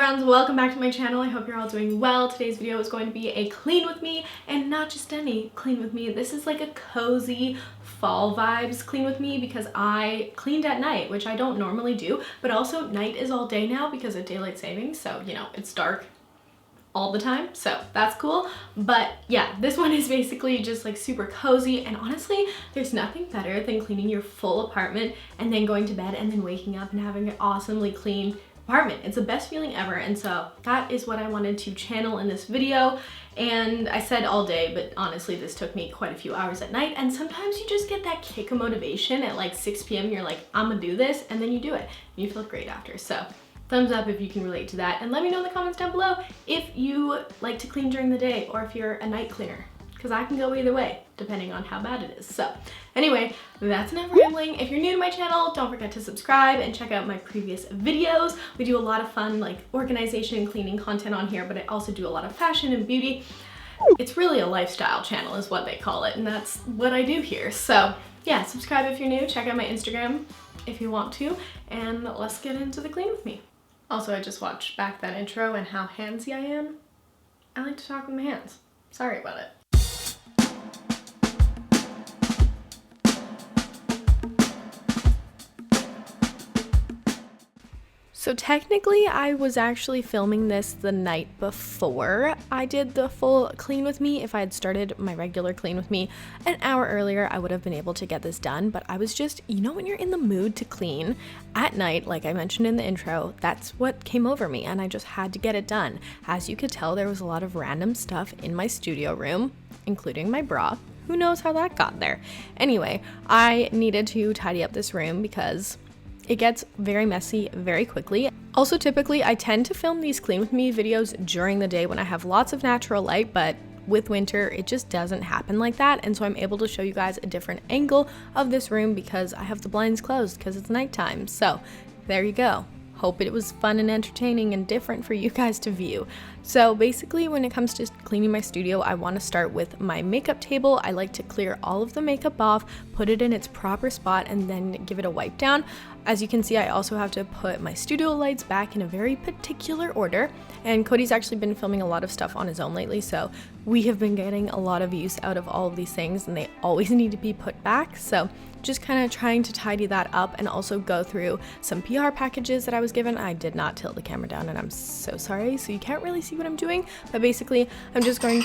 friends, welcome back to my channel. I hope you're all doing well. Today's video is going to be a clean with me, and not just any clean with me. This is like a cozy fall vibes clean with me because I cleaned at night, which I don't normally do, but also night is all day now because of daylight savings, so you know, it's dark all the time, so that's cool. But yeah, this one is basically just like super cozy, and honestly there's nothing better than cleaning your full apartment and then going to bed and then waking up and having an awesomely clean apartment. It's the best feeling ever, and so that is what I wanted to channel in this video. And I said all day, but honestly this took me quite a few hours at night, and sometimes you just get that kick of motivation at like 6 p.m. You're like, I'm gonna do this, and then you do it and you feel great after. So thumbs up if you can relate to that, and let me know in the comments down below if you like to clean during the day or if you're a night cleaner, because I can go either way depending on how bad it is. So anyway, that's enough rambling. If you're new to my channel, don't forget to subscribe and check out my previous videos. We do a lot of fun like organization and cleaning content on here, but I also do a lot of fashion and beauty. It's really a lifestyle channel is what they call it, and that's what I do here. So yeah, subscribe if you're new, check out my Instagram if you want to, and let's get into the clean with me. Also, I just watched back that intro and how handsy I am. I like to talk with my hands. Sorry about it. So technically I was actually filming this the night before I did the full clean with me. If I had started my regular clean with me an hour earlier, I would have been able to get this done, but I was just, you know, when you're in the mood to clean at night, like I mentioned in the intro, that's what came over me, and I just had to get it done. As you could tell, there was a lot of random stuff in my studio room, including my bra. Who knows how that got there? Anyway, I needed to tidy up this room because it gets very messy very quickly. Also, typically I tend to film these clean with me videos during the day when I have lots of natural light, but with winter it just doesn't happen like that, and so I'm able to show you guys a different angle of this room because I have the blinds closed because it's nighttime. So there you go. Hope it was fun and entertaining and different for you guys to view. So basically, when it comes to cleaning my studio, I want to start with my makeup table. I like to clear all of the makeup off, put it in its proper spot, and then give it a wipe down. As you can see, I also have to put my studio lights back in a very particular order, and Cody's actually been filming a lot of stuff on his own lately, so we have been getting a lot of use out of all of these things, and they always need to be put back. So just kind of trying to tidy that up, and also go through some PR packages that I was given. I did not tilt the camera down, and I'm so sorry, so you can't really see what I'm doing, but basically I'm just going,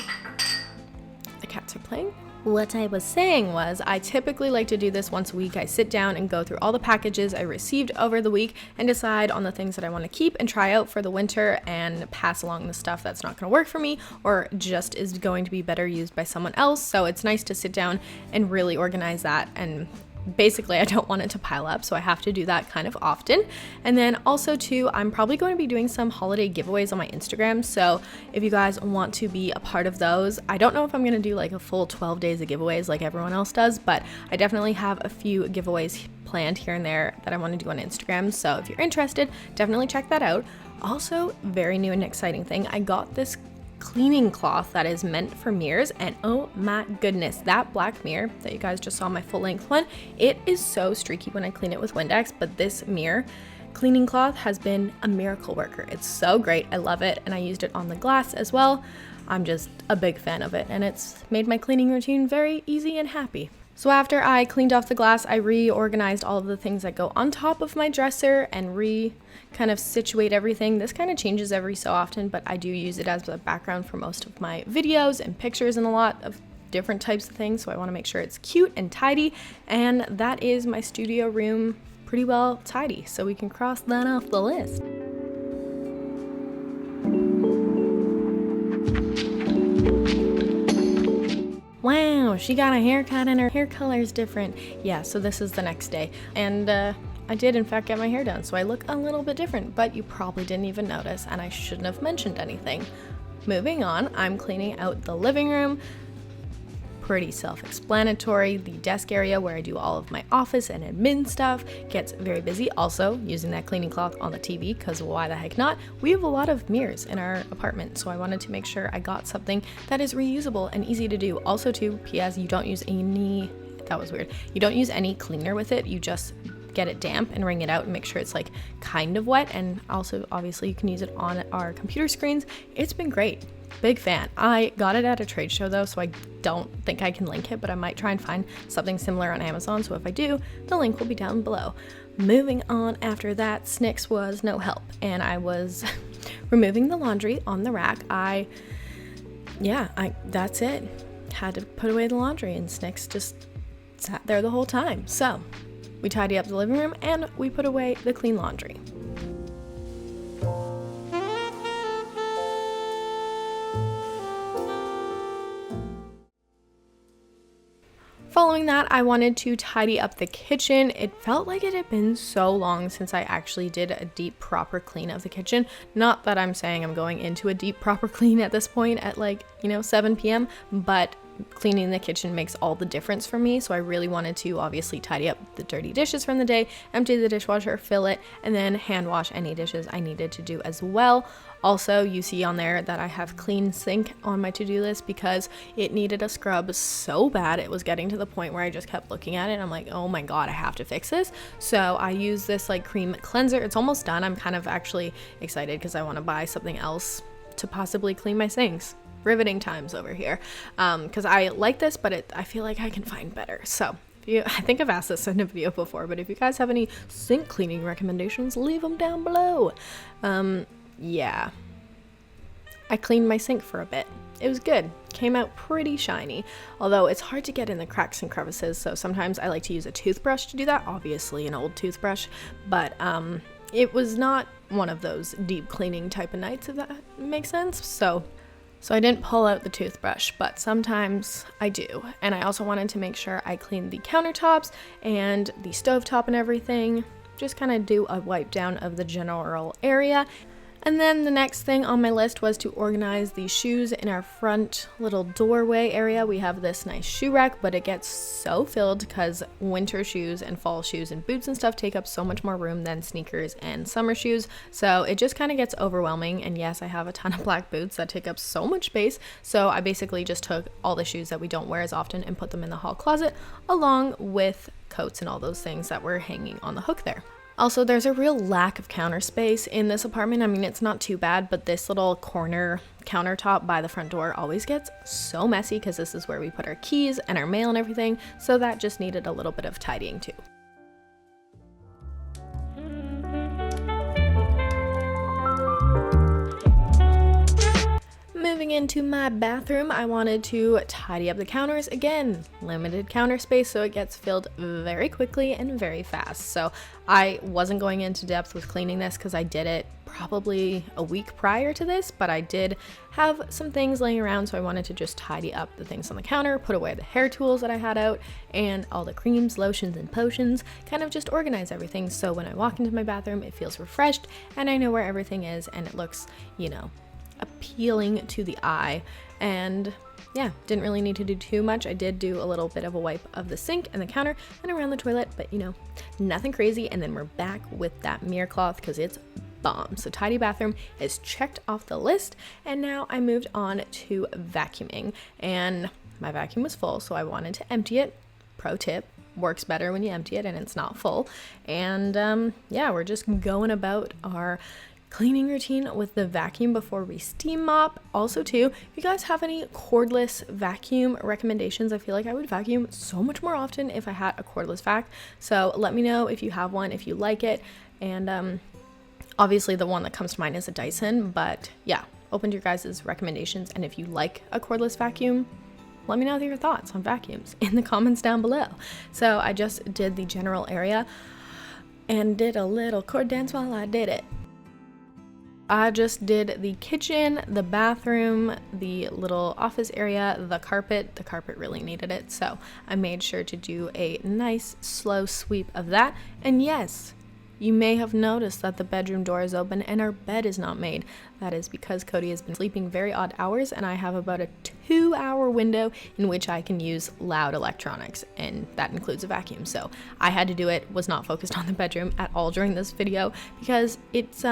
the cats are playing. What I was saying was, I typically like to do this once a week. I sit down and go through all the packages I received over the week and decide on the things that I want to keep and try out for the winter, and pass along the stuff that's not going to work for me or just is going to be better used by someone else. So it's nice to sit down and really organize that, and basically I don't want it to pile up, so I have to do that kind of often. And then also too, I'm probably going to be doing some holiday giveaways on my Instagram, so if you guys want to be a part of those, I don't know if I'm going to do like a full 12 days of giveaways like everyone else does, but I definitely have a few giveaways planned here and there that I want to do on Instagram, so if you're interested, definitely check that out. Also, very new and exciting thing, I got this cleaning cloth that is meant for mirrors, and oh my goodness, that black mirror that you guys just saw, my full length one, it is so streaky when I clean it with Windex, but this mirror cleaning cloth has been a miracle worker. It's so great, I love it, and I used it on the glass as well. I'm just a big fan of it, and it's made my cleaning routine very easy and happy. So after I cleaned off the glass, I reorganized all of the things that go on top of my dresser and kind of situate everything. This kind of changes every so often, but I do use it as a background for most of my videos and pictures and a lot of different types of things, so I want to make sure it's cute and tidy, and that is my studio room pretty well tidy, so we can cross that off the list. Wow, she got a haircut and her hair color is different. Yeah, so this is the next day, and I did in fact get my hair done, so I look a little bit different, but you probably didn't even notice, and I shouldn't have mentioned anything. Moving on, I'm cleaning out the living room. Pretty self-explanatory. The desk area where I do all of my office and admin stuff gets very busy. Also, using that cleaning cloth on the TV, because why the heck not? We have a lot of mirrors in our apartment, so I wanted to make sure I got something that is reusable and easy to do. Also too, PS, you don't use any, that was weird, you don't use any cleaner with it, you just get it damp and wring it out and make sure it's like kind of wet. And also obviously you can use it on our computer screens. It's been great. Big fan. I got it at a trade show though, so I don't think I can link it, but I might try and find something similar on Amazon. So if I do, the link will be down below. Moving on after that, Snicks was no help, and I was removing the laundry on the rack. That's it. Had to put away the laundry, and Snicks just sat there the whole time. So we tidy up the living room and we put away the clean laundry. Following that, I wanted to tidy up the kitchen. It felt like it had been so long since I actually did a deep, proper clean of the kitchen. Not that I'm saying I'm going into a deep, proper clean at this point at 7 p.m., but cleaning the kitchen makes all the difference for me. So I really wanted to obviously tidy up the dirty dishes from the day, empty the dishwasher, fill it, and then hand wash any dishes I needed to do as well. Also, you see on there that I have clean sink on my to-do list because it needed a scrub so bad. It was getting to the point where I just kept looking at it and I'm like, oh my god, I have to fix this. So I use this cream cleanser. It's almost done. I'm kind of actually excited because I want to buy something else to possibly clean my sinks. Riveting times over here, because I like this, but I feel like I can find better. So I think I've asked this in a video before, but if you guys have any sink cleaning recommendations, leave them down below. Yeah, I cleaned my sink for a bit. It was good. Came out pretty shiny, although it's hard to get in the cracks and crevices, so sometimes I like to use a toothbrush to do that, obviously an old toothbrush, but it was not one of those deep cleaning type of nights, if that makes sense. So I didn't pull out the toothbrush, but sometimes I do. And I also wanted to make sure I cleaned the countertops and the stovetop and everything. Just kind of do a wipe down of the general area. And then the next thing on my list was to organize the shoes in our front little doorway area. We have this nice shoe rack, but it gets so filled because winter shoes and fall shoes and boots and stuff take up so much more room than sneakers and summer shoes. So it just kind of gets overwhelming. And yes, I have a ton of black boots that take up so much space. So I basically just took all the shoes that we don't wear as often and put them in the hall closet, along with coats and all those things that were hanging on the hook there. Also, there's a real lack of counter space in this apartment. I mean, it's not too bad, but this little corner countertop by the front door always gets so messy because this is where we put our keys and our mail and everything. So that just needed a little bit of tidying too. Moving into my bathroom, I wanted to tidy up the counters. Again, limited counter space, so it gets filled very quickly and very fast. So I wasn't going into depth with cleaning this because I did it probably a week prior to this, but I did have some things laying around, so I wanted to just tidy up the things on the counter, put away the hair tools that I had out, and all the creams, lotions, and potions, kind of just organize everything so when I walk into my bathroom, it feels refreshed, and I know where everything is, and it looks, appealing to the eye. And yeah, didn't really need to do too much. I did do a little bit of a wipe of the sink and the counter and around the toilet, but nothing crazy. And then we're back with that mirror cloth because it's bomb. So tidy bathroom is checked off the list. And now I moved on to vacuuming, and my vacuum was full, so I wanted to empty it. Pro tip: works better when you empty it and it's not full. And yeah, we're just going about our cleaning routine with the vacuum before we steam mop. Also too, if you guys have any cordless vacuum recommendations, I feel like I would vacuum so much more often if I had a cordless vac. So let me know if you have one, if you like it. And obviously the one that comes to mind is a Dyson, but yeah, open to your guys' recommendations. And if you like a cordless vacuum, let me know your thoughts on vacuums in the comments down below. So I just did the general area and did a little cord dance while I did it. I just did the kitchen, the bathroom, the little office area, the carpet. The carpet really needed it, so I made sure to do a nice slow sweep of that. And yes, you may have noticed that the bedroom door is open and our bed is not made. That is because Cody has been sleeping very odd hours, and I have about a 2-hour window in which I can use loud electronics, and that includes a vacuum. So I had to do it, was not focused on the bedroom at all during this video because it's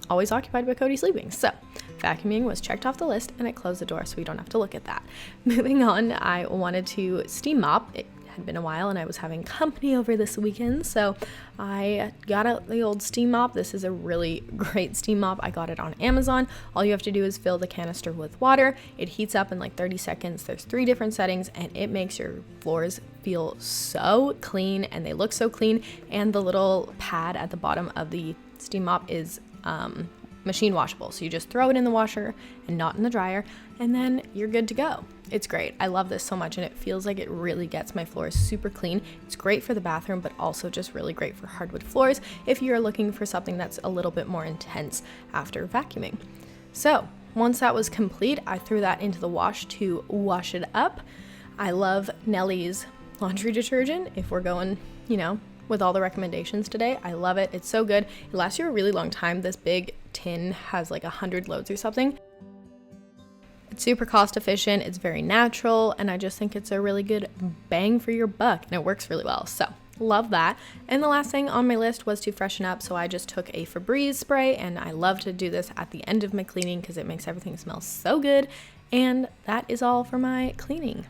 always occupied by Cody sleeping. So vacuuming was checked off the list, and I closed the door so we don't have to look at that. Moving on, I wanted to steam mop. It had been a while and I was having company over this weekend, so I got out the old steam mop. This is a really great steam mop. I got it on Amazon. All you have to do is fill the canister with water. It heats up in like 30 seconds. There's 3 different settings and it makes your floors feel so clean, and they look so clean, and the little pad at the bottom of the steam mop is machine washable, so you just throw it in the washer and not in the dryer, and then you're good to go. It's great. I love this so much, and it feels like it really gets my floors super clean. It's great for the bathroom, but also just really great for hardwood floors if you're looking for something that's a little bit more intense after vacuuming. So once that was complete, I threw that into the wash to wash it up. I love Nellie's laundry detergent. If we're going, with all the recommendations today, I love it. It's so good. It lasts you a really long time. This big tin has like 100 loads or something. It's super cost efficient. It's very natural, and I just think it's a really good bang for your buck, and it works really well. So love that. And the last thing on my list was to freshen up, so I just took a Febreze spray, and I love to do this at the end of my cleaning because it makes everything smell so good. And that is all for my cleaning.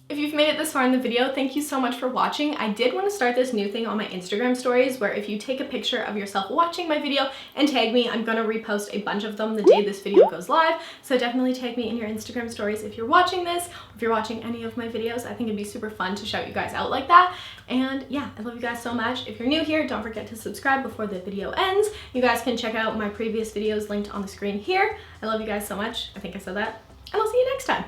If you've made it this far in the video, thank you so much for watching. I did want to start this new thing on my Instagram stories where if you take a picture of yourself watching my video and tag me, I'm going to repost a bunch of them the day this video goes live. So definitely tag me in your Instagram stories if you're watching this, if you're watching any of my videos. I think it'd be super fun to shout you guys out like that. And yeah, I love you guys so much. If you're new here, don't forget to subscribe before the video ends. You guys can check out my previous videos linked on the screen here. I love you guys so much. I think I said that. And I'll see you next time.